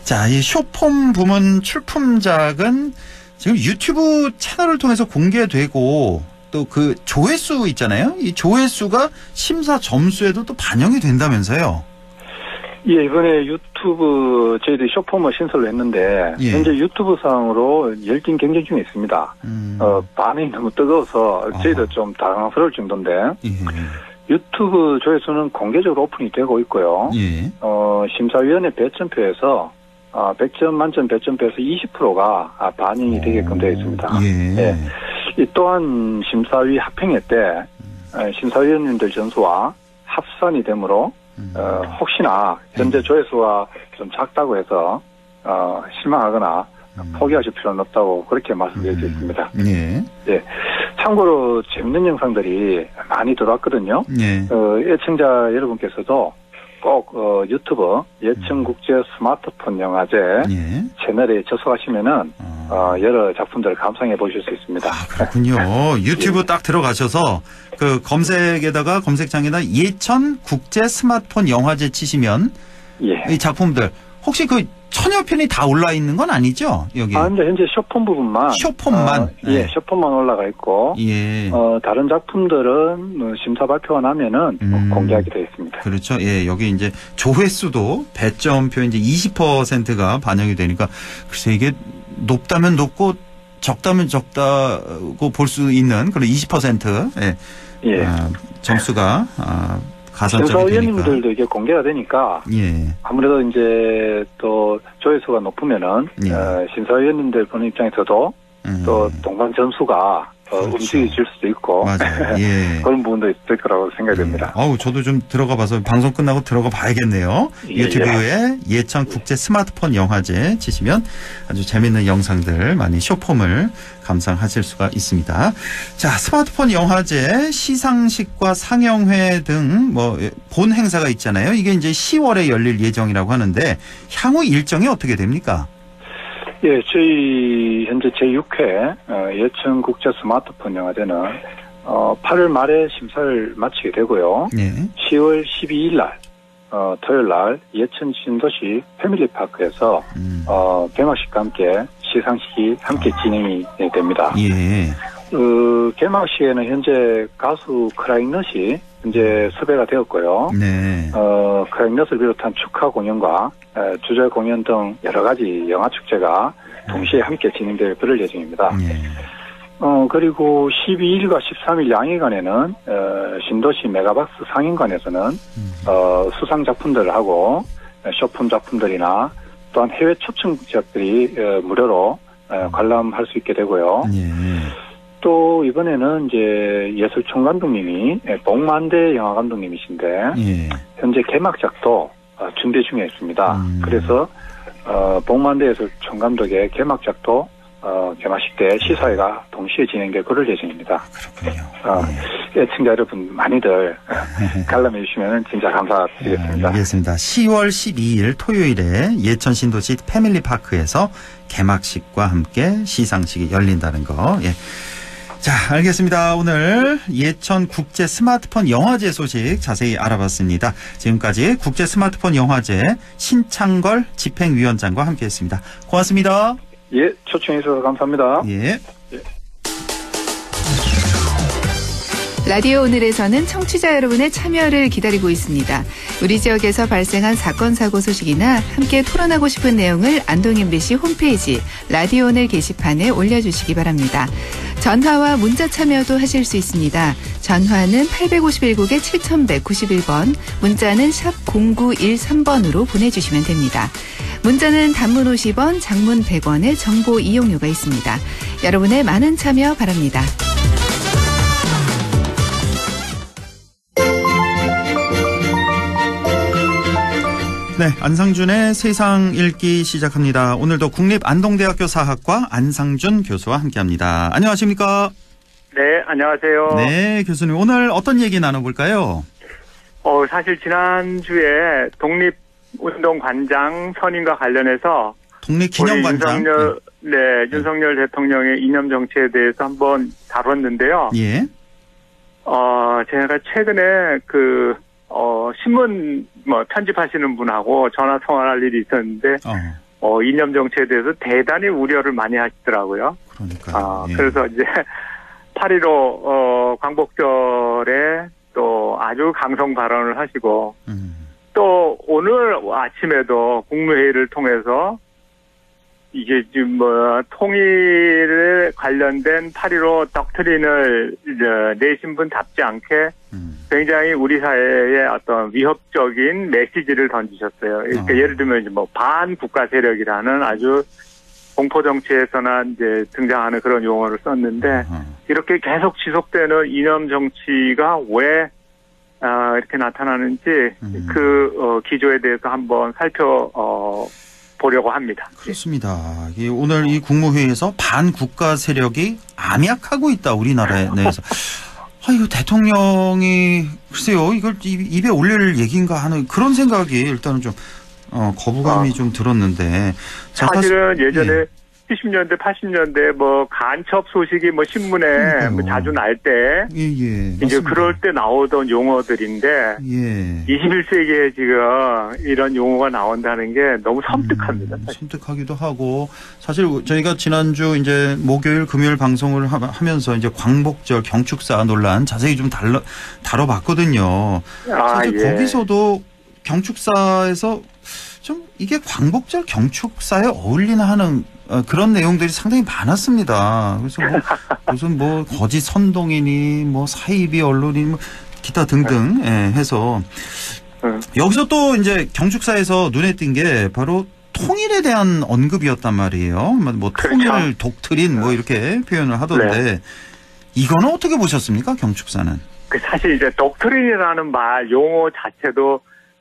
자, 이 쇼폼 부문 출품작은 지금 유튜브 채널을 통해서 공개되고 또 그 조회수 있잖아요. 이 조회수가 심사 점수에도 또 반영이 된다면서요. 예, 이번에 유튜브 저희들이 쇼폼을 신설을 했는데 현재 유튜브 상으로 열띤 경쟁 중에 있습니다. 반응이 너무 뜨거워서 저희도 좀 당황스러울 정도인데 유튜브 조회수는 공개적으로 오픈이 되고 있고요. 심사위원회 배점표에서 100점 만점 배점표에서 20%가 반영이 되게끔 되어 있습니다. 이 또한 심사위 합평회 때 심사위원님들 전수와 합산이 되므로 혹시나 현재 조회수가 좀 작다고 해서 실망하거나 포기하실 필요는 없다고 그렇게 말씀드릴 수 있습니다. 참고로 재밌는 영상들이 많이 들어왔거든요. 애청자 여러분께서도 꼭 유튜브 예천국제 스마트폰 영화제 채널에 접속하시면은 여러 작품들을 감상해 보실 수 있습니다. 그렇군요. 유튜브 딱 들어가셔서 그 검색에다가 검색창에다 예천국제 스마트폰 영화제 치시면 이 작품들 혹시 그 천여 편이 다 올라 있는 건 아니죠? 여기. 근데 현재 쇼폼 부분만. 쇼폼만. 쇼폼만 올라가 있고. 다른 작품들은 심사 발표가 나면은 공개하게 되어 있습니다. 그렇죠. 예, 여기 이제 조회수도 배점표 이제 20%가 반영이 되니까 글쎄 이게 높다면 높고 적다면 적다고 볼 수 있는 그런 20% 점수가 가산점이 되니까. 심사위원님들도 이게 공개가 되니까 아무래도 이제 또 조회수가 높으면은 심사위원님들 보는 입장에서도 또 동반 점수가 그렇죠. 움직여질 수도 있고 맞아요. 예. 그런 부분도 있을 거라고 생각이 됩니다. 어우, 저도 좀 들어가 봐서 방송 끝나고 들어가 봐야겠네요. 예, 유튜브에 예천 국제 스마트폰 영화제 치시면 아주 재밌는 영상들 많이 쇼폼을 감상하실 수가 있습니다. 자, 스마트폰 영화제 시상식과 상영회 등 뭐 본 행사가 있잖아요. 이게 이제 10월에 열릴 예정이라고 하는데 향후 일정이 어떻게 됩니까? 예, 저희 현재 제6회 예천 국제 스마트폰 영화제는 8월 말에 심사를 마치게 되고요. 네. 10월 12일 날 토요일 날 예천 신도시 패밀리파크에서 개막식과 함께 시상식이 함께 진행이 됩니다. 예. 개막식에는 현재 가수 크라잉넛이 현재 섭외가 되었고요. 네. 크라잉넛을 비롯한 축하 공연과 주제 공연 등 여러 가지 영화 축제가 동시에 함께 진행될 그럴 예정입니다. 예. 그리고 12일과 13일 양일간에는 신도시 메가박스 상영관에서는 수상 작품들을 하고 쇼폼 작품들이나 또한 해외 초청 지역들이 무료로 관람할 수 있게 되고요. 예. 또 이번에는 이제 예술총 감독님이 복만대 영화 감독님이신데 예. 현재 개막작도 준비 중에 있습니다. 그래서 복만대 예술총 감독의 개막작도 개막식 때 시사회가 동시에 진행될 그럴 예정입니다. 그렇군요. 애청자 여러분 많이들 관람해 주시면 진짜 감사드리겠습니다. 알겠습니다. 10월 12일 토요일에 예천 신도시 패밀리파크에서 개막식과 함께 시상식이 열린다는 거. 예. 자, 알겠습니다. 오늘 예천 국제 스마트폰 영화제 소식 자세히 알아봤습니다. 지금까지 국제 스마트폰 영화제 신창걸 집행위원장과 함께했습니다. 고맙습니다. 예, 초청해 주셔서 감사합니다. 예. 라디오 오늘에서는 청취자 여러분의 참여를 기다리고 있습니다. 우리 지역에서 발생한 사건 사고 소식이나 함께 토론하고 싶은 내용을 안동 MBC 홈페이지 라디오 오늘 게시판에 올려주시기 바랍니다. 전화와 문자 참여도 하실 수 있습니다. 전화는 851국에 7191번, 문자는 샵 0913번으로 보내주시면 됩니다. 문자는 단문 50원, 장문 100원의 정보 이용료가 있습니다. 여러분의 많은 참여 바랍니다. 네, 안상준의 세상 읽기 시작합니다. 오늘도 국립안동대학교 사학과 안상준 교수와 함께합니다. 안녕하십니까? 네, 안녕하세요. 네, 교수님 오늘 어떤 얘기 나눠볼까요? 사실 지난주에 독립운동관장 선임과 관련해서 독립기념관장? 윤석열 대통령의 이념 정치에 대해서 한번 다뤘는데요. 예. 제가 최근에 신문 편집하시는 분하고 전화 통화를 할 일이 있었는데 이념 정치에 대해서 대단히 우려를 많이 하시더라고요. 그러니까요. 예. 그래서 이제 8.15 광복절에 또 아주 강성 발언을 하시고 또 오늘 아침에도 국무회의를 통해서 이게 지금 통일에 관련된 8.15 덕트린을 내신 분답지 않게 굉장히 우리 사회에 어떤 위협적인 메시지를 던지셨어요. 그러니까 예를 들면 이제 반국가 세력이라는 아주 공포 정치에서나 이제 등장하는 그런 용어를 썼는데 이렇게 계속 지속되는 이념 정치가 왜 이렇게 나타나는지 기조에 대해서 한번 살펴보려고 합니다. 그렇습니다. 오늘 이 국무회의에서 반국가 세력이 암약하고 있다, 우리나라 내에서. 이거 대통령이 글쎄요, 이걸 입에 올릴 얘기인가 하는 그런 생각이 일단은 좀 거부감이 좀 들었는데. 사실은 예전에 70년대, 80년대 간첩 소식이 신문에 자주 날 때 이제 맞습니다. 그럴 때 나오던 용어들인데 21세기에 지금 이런 용어가 나온다는 게 너무 섬뜩합니다. 섬뜩하기도 하고 사실 저희가 지난주 이제 목요일, 금요일 방송을 하면서 이제 광복절 경축사 논란 자세히 좀 다뤄봤거든요. 사실 거기서도 경축사에서 좀 이게 광복절 경축사에 어울리나 하는 그런 내용들이 상당히 많았습니다. 그래서 무슨 거짓 선동이니 사이비 언론이니 기타 등등 해서 여기서 또 이제 경축사에서 눈에 띈 게 바로 통일에 대한 언급이었단 말이에요. 통일 독트린 이렇게 표현을 하던데 이거는 어떻게 보셨습니까? 경축사는. 사실 이제 독트린이라는 말 용어 자체도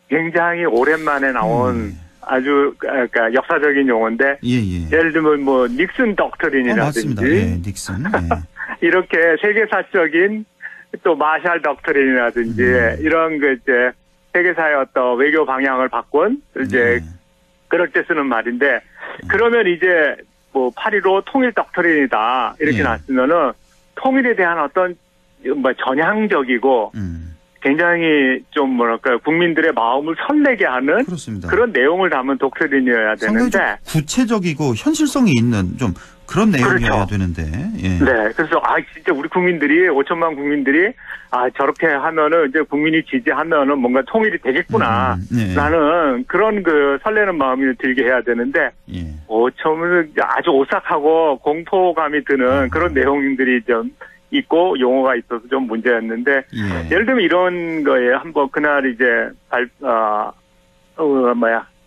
굉장히 오랜만에 나온 아주 그러니까 역사적인 용어인데 예를 들면 뭐 닉슨 독트린이라든지 맞습니다. 닉슨. 이렇게 세계사적인 또 마샬 독트린이라든지 이런 그 이제 세계사의 어떤 외교 방향을 바꾼 이제 그럴 때 쓰는 말인데 그러면 이제 뭐 8.15 통일 독트린이다 이렇게 놨으면은 통일에 대한 어떤 뭐 전향적이고 굉장히 좀 뭐랄까요 국민들의 마음을 설레게 하는 그렇습니다. 그런 내용을 담은 독트린이어야 되는데 구체적이고 현실성이 있는 좀 그런 내용이어야 되는데. 네, 그래서 진짜 우리 국민들이 5천만 국민들이 저렇게 하면은 이제 국민이 지지하면은 뭔가 통일이 되겠구나 라는 그런 그 설레는 마음이 들게 해야 되는데 5천은 아주 오싹하고 공포감이 드는 그런 내용들이 좀 있고 용어가 있어서 좀 문제였는데 예를 들면 이런 거에 한번 그날 이제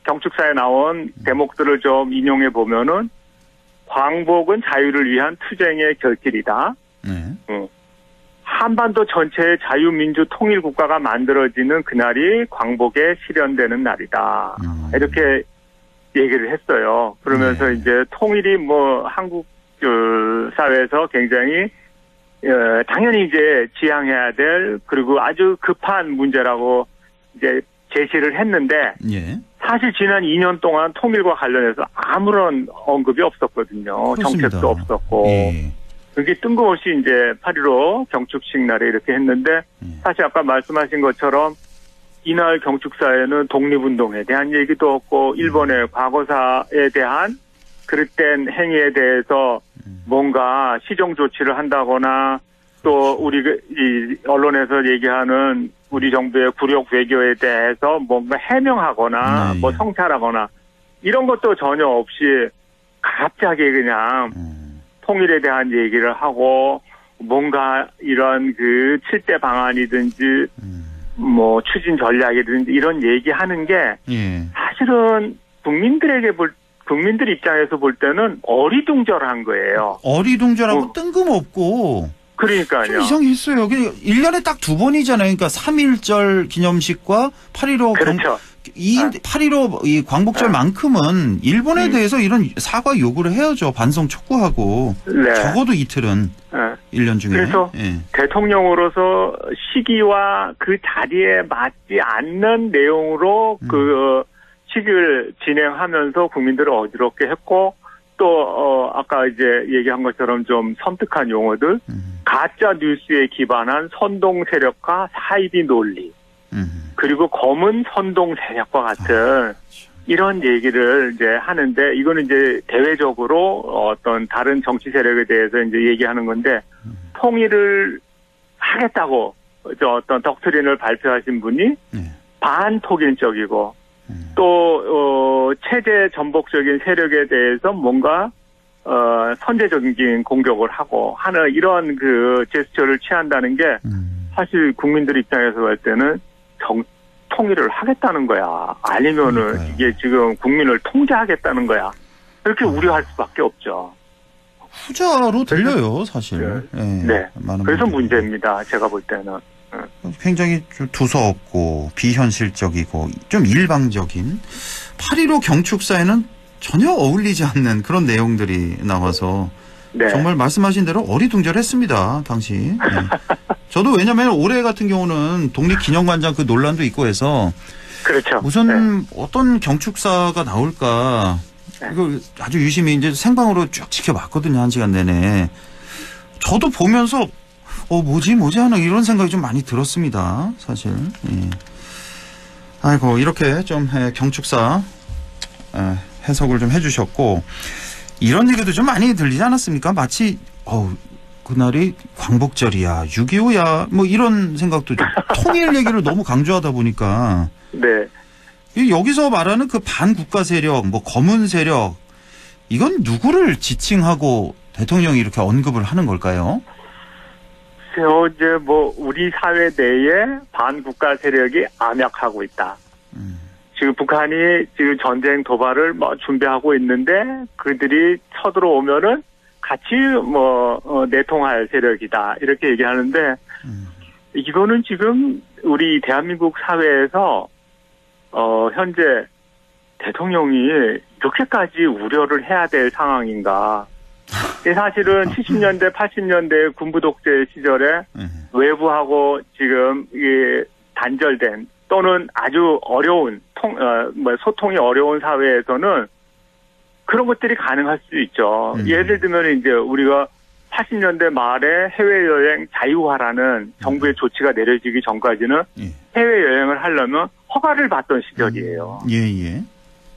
경축사에 나온 대목들을 좀 인용해 보면은 광복은 자유를 위한 투쟁의 결길이다. 한반도 전체의 자유민주 통일국가가 만들어지는 그날이 광복에 실현되는 날이다. 이렇게 얘기를 했어요. 그러면서 이제 통일이 뭐 한국 사회에서 굉장히 당연히 이제 지향해야 될 그리고 아주 급한 문제라고 이제 제시를 했는데 사실 지난 2년 동안 통일과 관련해서 아무런 언급이 없었거든요. 그렇습니다. 정책도 없었고. 그게 뜬금없이 이제 8.15 경축식 날에 이렇게 했는데 사실 아까 말씀하신 것처럼 이날 경축사에는 독립운동에 대한 얘기도 없고 일본의 과거사에 대한 그릇된 행위에 대해서 뭔가 시정 조치를 한다거나 또 우리 이 언론에서 얘기하는 우리 정부의 굴욕 외교에 대해서 뭔가 해명하거나 뭐 성찰하거나 이런 것도 전혀 없이 갑자기 그냥 통일에 대한 얘기를 하고 뭔가 이런 그 7대 방안이든지 뭐 추진 전략이든지 이런 얘기하는 게 사실은 국민들 입장에서 볼 때는 어리둥절한 거예요. 어리둥절하고 뜬금없고. 그러니까요. 좀 이상했어요. 1년에 딱 2번이잖아요. 그러니까 3.1절 기념식과 8.15 그렇죠. 8.15 이 광복절만큼은 일본에 대해서 이런 사과 요구를 해야죠. 반성 촉구하고. 적어도 이틀은 1년 중에. 그래서 대통령으로서 시기와 그 자리에 맞지 않는 내용으로 그 식을 진행하면서 국민들을 어지럽게 했고 또 아까 이제 얘기한 것처럼 좀 섬뜩한 용어들 가짜 뉴스에 기반한 선동 세력과 사이비 논리 그리고 검은 선동 세력과 같은 이런 얘기를 이제 하는데 이거는 이제 대외적으로 어떤 다른 정치 세력에 대해서 이제 얘기하는 건데 통일을 하겠다고 어떤 독트린을 발표하신 분이 반통일적이고 또 체제 전복적인 세력에 대해서 뭔가 선제적인 공격을 하고 하는 이런 그 제스처를 취한다는 게 사실 국민들 입장에서 볼 때는 통일을 하겠다는 거야 아니면은 이게 지금 국민을 통제하겠다는 거야 이렇게 우려할 수밖에 없죠. 후자로 들려요 사실. 네. 그래서 문제입니다. 제가 볼 때는. 굉장히 좀 두서없고 비현실적이고 좀 일방적인 8.15 경축사에는 전혀 어울리지 않는 그런 내용들이 나와서 정말 말씀하신 대로 어리둥절했습니다. 당시. 저도 왜냐하면 올해 같은 경우는 독립기념관장 그 논란도 있고 해서 그렇죠. 우선 어떤 경축사가 나올까 이걸 아주 유심히 이제 생방으로 쭉 지켜봤거든요. 1시간 내내. 저도 보면서 뭐지 하는 이런 생각이 좀 많이 들었습니다. 사실. 아이고 이렇게 좀 경축사 해석을 좀 해주셨고 이런 얘기도 좀 많이 들리지 않았습니까? 마치 그날이 광복절이야 6.25야 뭐 이런 생각도 좀 통일 얘기를 너무 강조하다 보니까 여기서 말하는 그 반국가 세력 뭐 검은 세력 이건 누구를 지칭하고 대통령이 이렇게 언급을 하는 걸까요? 이제 뭐 우리 사회 내에 반국가 세력이 암약하고 있다. 지금 북한이 지금 전쟁 도발을 뭐 준비하고 있는데 그들이 쳐들어오면은 같이 내통할 세력이다 이렇게 얘기하는데 이거는 지금 우리 대한민국 사회에서 현재 대통령이 이렇게까지 우려를 해야 될 상황인가? 사실은 70년대, 80년대 군부 독재 시절에 외부하고 지금 이게 단절된 또는 아주 어려운 소통이 어려운 사회에서는 그런 것들이 가능할 수 있죠. 예를 들면 이제 우리가 80년대 말에 해외여행 자유화라는 정부의 조치가 내려지기 전까지는 해외여행을 하려면 허가를 받던 시절이에요. 예.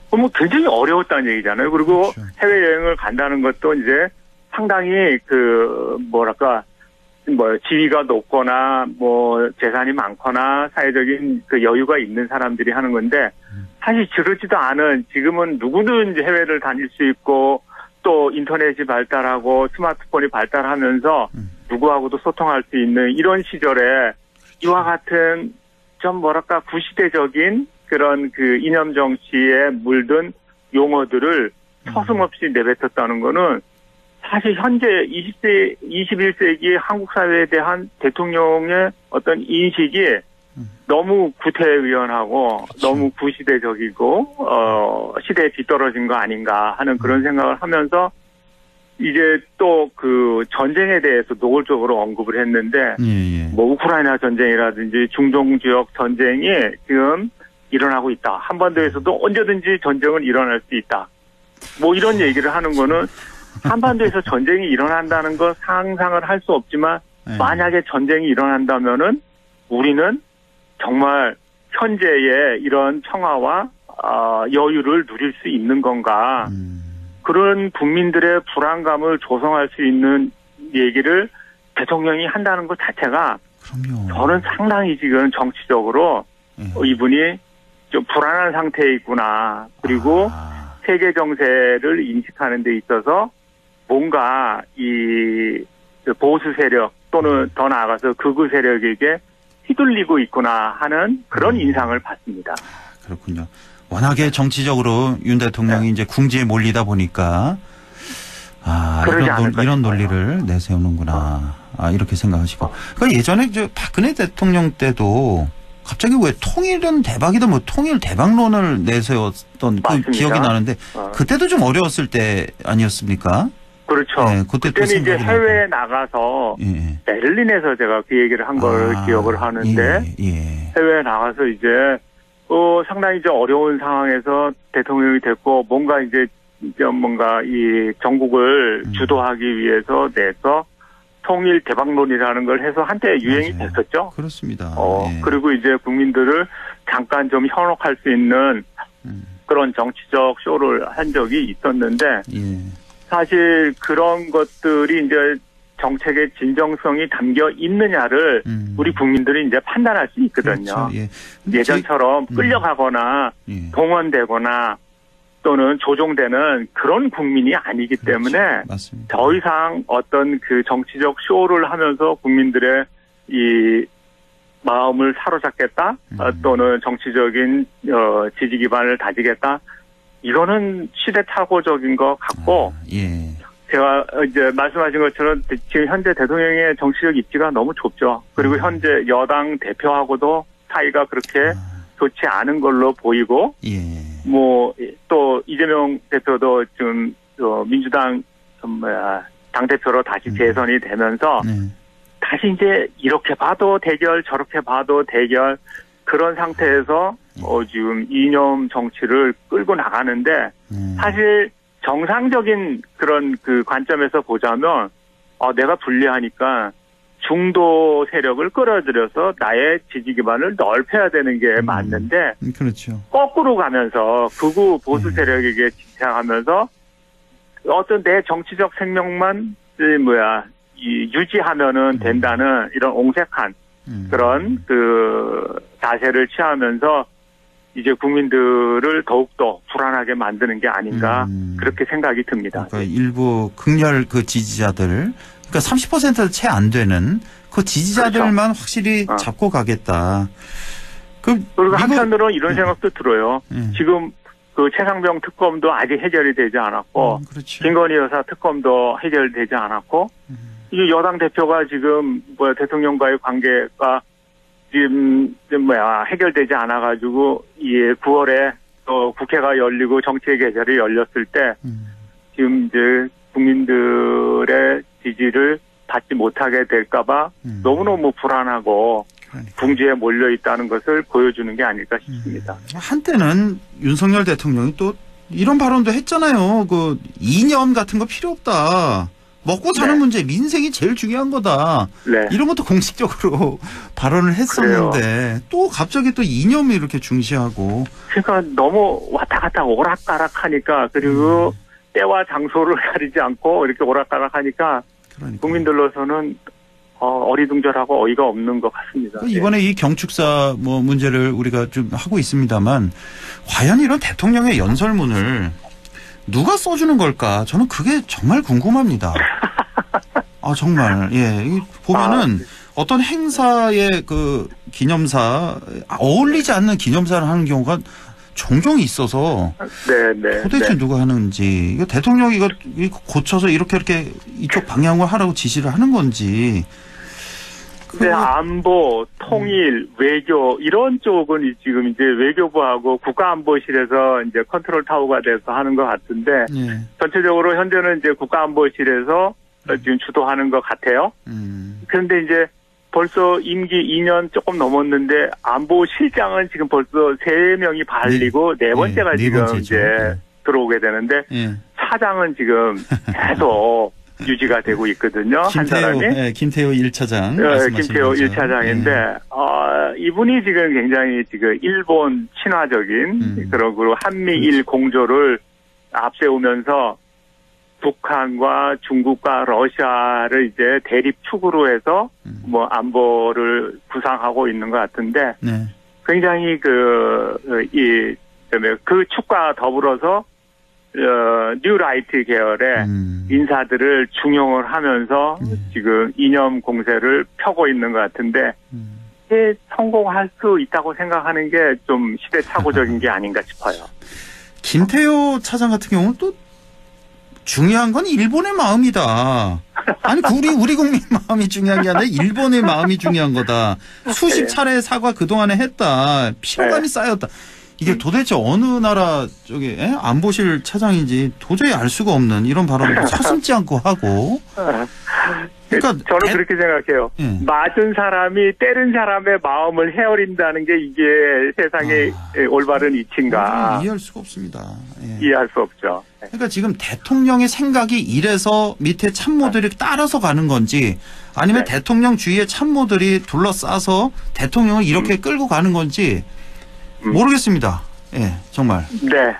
그럼 굉장히 어려웠다는 얘기잖아요. 그리고 해외여행을 간다는 것도 이제 상당히 지위가 높거나 재산이 많거나 사회적인 그 여유가 있는 사람들이 하는 건데 사실 그렇지도 않은 지금은 누구든지 해외를 다닐 수 있고 또 인터넷이 발달하고 스마트폰이 발달하면서 누구하고도 소통할 수 있는 이런 시절에 이와 같은 좀 구시대적인 그런 그 이념 정치에 물든 용어들을 서슴없이 내뱉었다는 거는 사실 현재 21세기 한국 사회에 대한 대통령의 어떤 인식이 너무 구태의연하고 너무 구시대적이고 시대에 뒤떨어진 거 아닌가 하는 그런 생각을 하면서 이제 또 그 전쟁에 대해서 노골적으로 언급을 했는데 우크라이나 전쟁이라든지 중동 지역 전쟁이 지금 일어나고 있다. 한반도에서도 언제든지 전쟁은 일어날 수 있다. 이런 얘기를 하는 거는 한반도에서 전쟁이 일어난다는 건 상상을 할 수 없지만 만약에 전쟁이 일어난다면은 우리는 정말 현재의 이런 평화와 여유를 누릴 수 있는 건가. 그런 국민들의 불안감을 조성할 수 있는 얘기를 대통령이 한다는 것 자체가 저는 상당히 지금 정치적으로 이분이 좀 불안한 상태에 있구나. 그리고 세계 정세를 인식하는 데 있어서 뭔가 이 보수 세력 또는 더 나아가서 극우 세력에게 휘둘리고 있구나 하는 그런 인상을 받습니다. 그렇군요. 워낙에 정치적으로 윤 대통령이 이제 궁지에 몰리다 보니까 이런 논리를 내세우는구나. 이렇게 생각하시고. 그러니까 예전에 박근혜 대통령 때도 갑자기 왜 통일은 대박이다 통일 대박론을 내세웠던 그 기억이 나는데 그때도 좀 어려웠을 때 아니었습니까? 그렇죠. 네, 그때는 이제 해외에 나가서 베를린에서 제가 그 얘기를 한 걸 기억을 하는데 해외에 나가서 이제 상당히 이제 어려운 상황에서 대통령이 됐고 뭔가 이제 이 전국을 주도하기 위해서 내서 통일 대박론이라는 걸 해서 한때 유행이 됐었죠. 그렇습니다. 그리고 이제 국민들을 잠깐 좀 현혹할 수 있는 그런 정치적 쇼를 한 적이 있었는데 사실 그런 것들이 이제 정책의 진정성이 담겨 있느냐를 우리 국민들이 이제 판단할 수 있거든요. 그렇죠. 예전처럼 끌려가거나 동원되거나 또는 조종되는 그런 국민이 아니기 때문에 맞습니다. 더 이상 어떤 그 정치적 쇼를 하면서 국민들의 이 마음을 사로잡겠다 또는 정치적인 지지 기반을 다지겠다 이거는 시대착오적인 것 같고 제가 이제 말씀하신 것처럼 지금 현재 대통령의 정치적 입지가 너무 좁죠. 그리고 현재 여당 대표하고도 사이가 그렇게 좋지 않은 걸로 보이고 또 이재명 대표도 좀 민주당 당대표로 다시 재선이 되면서 다시 이제 이렇게 봐도 대결 저렇게 봐도 대결 그런 상태에서 지금 이념 정치를 끌고 나가는데 사실 정상적인 그런 그 관점에서 보자면 내가 불리하니까 중도 세력을 끌어들여서 나의 지지 기반을 넓혀야 되는 게 맞는데 그렇죠. 거꾸로 가면서 극우 보수 세력에게 집착하면서 어떤 내 정치적 생명만 유지하면은 된다는 이런 옹색한 그런 그 자세를 취하면서 이제 국민들을 더욱더 불안하게 만드는 게 아닌가 그렇게 생각이 듭니다. 그러니까 일부 극렬 그 지지자들 그러니까 30%도 채 안 되는 그 지지자들만 그렇죠. 확실히 잡고 가겠다. 그리고 한편으로는 이런 생각도 들어요. 지금 그 최상병 특검도 아직 해결이 되지 않았고, 그렇죠. 김건희 여사 특검도 해결되지 않았고, 이 여당 대표가 지금 대통령과의 관계가 지금 해결되지 않아가지고 이 9월에 또 국회가 열리고 정치의 계절이 열렸을 때 지금 이제 국민들의 지지를 받지 못하게 될까봐 너무너무 불안하고 궁지에 몰려 있다는 것을 보여주는 게 아닐까 싶습니다. 한때는 윤석열 대통령이 또 이런 발언도 했잖아요. 그 이념 같은 거 필요 없다. 먹고 사는 네. 문제, 민생이 제일 중요한 거다. 네. 이런 것도 공식적으로 발언을 했었는데 그래요. 또 갑자기 또 이념을 이렇게 중시하고. 그러니까 너무 왔다 갔다 오락가락하니까 그리고 때와 장소를 가리지 않고 이렇게 오락가락하니까 국민들로서는 어리둥절하고 어이가 없는 것 같습니다. 이번에 이 경축사 뭐 문제를 우리가 좀 하고 있습니다만 과연 이런 대통령의 연설문을 누가 써주는 걸까? 저는 그게 정말 궁금합니다. 아 정말 예 보면은 어떤 행사의 그 기념사 어울리지 않는 기념사를 하는 경우가 종종 있어서 네. 도대체 누가 하는지 이거 대통령이 이거 고쳐서 이렇게 이쪽 방향으로 하라고 지시를 하는 건지. 네, 안보, 통일, 외교 이런 쪽은 지금 이제 외교부하고 국가안보실에서 이제 컨트롤 타워가 돼서 하는 것 같은데 전체적으로 현재는 이제 국가안보실에서 지금 주도하는 것 같아요. 그런데 이제 벌써 임기 2년 조금 넘었는데 안보실장은 지금 벌써 3명이 발리고 네 번째가 지금 이제 들어오게 되는데 차장은 지금 계속 유지가 되고 있거든요. 한 사람이. 네, 김태호 1차장. 김태호 1차장인데, 이분이 지금 굉장히 지금 일본 친화적인, 그리고 한미일 공조를 앞세우면서 북한과 중국과 러시아를 이제 대립축으로 해서 뭐 안보를 구상하고 있는 것 같은데, 굉장히 그 축과 더불어서 뉴라이트 계열의 인사들을 중용을 하면서 지금 이념 공세를 펴고 있는 것 같은데 이게 성공할 수 있다고 생각하는 게 좀 시대착오적인 게 아닌가 싶어요. 김태호 차장 같은 경우는 또 중요한 건 일본의 마음이다. 아니 우리 국민 마음이 중요한 게 아니라 일본의 마음이 중요한 거다. 수십 차례 사과 그동안에 했다. 피로감이 쌓였다. 이게 도대체 어느 나라 안보실 차장인지 도저히 알 수가 없는 이런 발언을 서슴지 않고 하고. 그러니까 저는 그렇게 생각해요. 맞은 사람이 때린 사람의 마음을 헤아린다는 게 이게 세상의 올바른 이치인가. 이해할 수가 없습니다. 이해할 수 없죠. 그러니까 지금 대통령의 생각이 이래서 밑에 참모들이 따라서 가는 건지 아니면 대통령 주위의 참모들이 둘러싸서 대통령을 이렇게 끌고 가는 건지 모르겠습니다. 예, 정말. 네.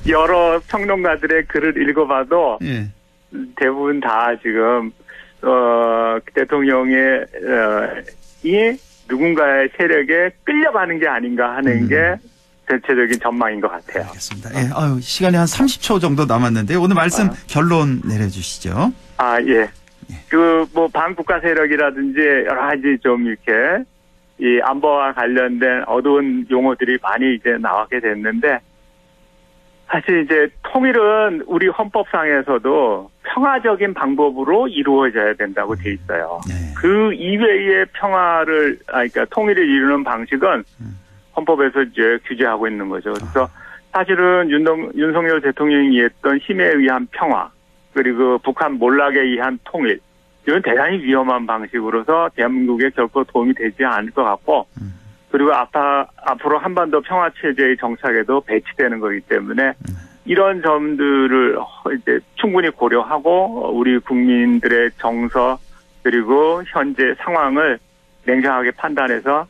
여러 평론가들의 글을 읽어봐도 대부분 다 지금 대통령의 이 누군가의 세력에 끌려가는 게 아닌가 하는 게 전체적인 전망인 것 같아요. 알겠습니다. 예, 시간이 한 30초 정도 남았는데 오늘 말씀 결론 내려주시죠. 예. 그 뭐 반국가 세력이라든지 여러 가지 좀 이렇게 이 안보와 관련된 어두운 용어들이 많이 이제 나오게 됐는데 사실 이제 통일은 우리 헌법상에서도 평화적인 방법으로 이루어져야 된다고 돼 있어요. 그 이외의 평화를 그러니까 통일을 이루는 방식은 헌법에서 이제 규제하고 있는 거죠. 그래서 사실은 윤석열 대통령이 했던 힘에 의한 평화 그리고 북한 몰락에 의한 통일 이건 대단히 위험한 방식으로서 대한민국에 결코 도움이 되지 않을 것 같고 그리고 앞으로 한반도 평화체제의 정착에도 배치되는 거기 때문에 이런 점들을 이제 충분히 고려하고 우리 국민들의 정서 그리고 현재 상황을 냉정하게 판단해서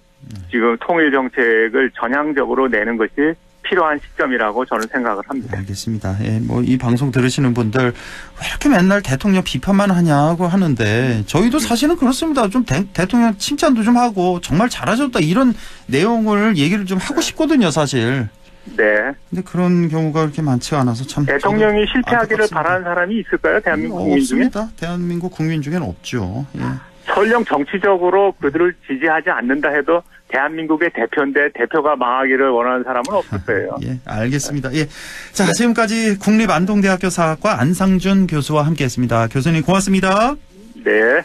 지금 통일 정책을 전향적으로 내는 것이 필요한 시점이라고 저는 생각을 합니다. 알겠습니다. 예, 뭐 이 방송 들으시는 분들 왜 이렇게 맨날 대통령 비판만 하냐고 하는데 저희도 사실은 그렇습니다. 좀 대통령 칭찬도 좀 하고 정말 잘하셨다 이런 내용을 얘기를 좀 하고 싶거든요, 사실. 네. 근데 그런 경우가 그렇게 많지가 않아서 참. 대통령이 실패하기를 바라는 사람이 있을까요? 대한민국 국민 중에? 없습니다. 대한민국 국민 중에는 없죠. 예. 설령 정치적으로 그들을 지지하지 않는다 해도 대한민국의 대표인데 대표가 망하기를 원하는 사람은 없을 거예요. 예, 알겠습니다. 예. 자, 지금까지 국립안동대학교 사학과 안상준 교수와 함께했습니다. 교수님 고맙습니다. 네.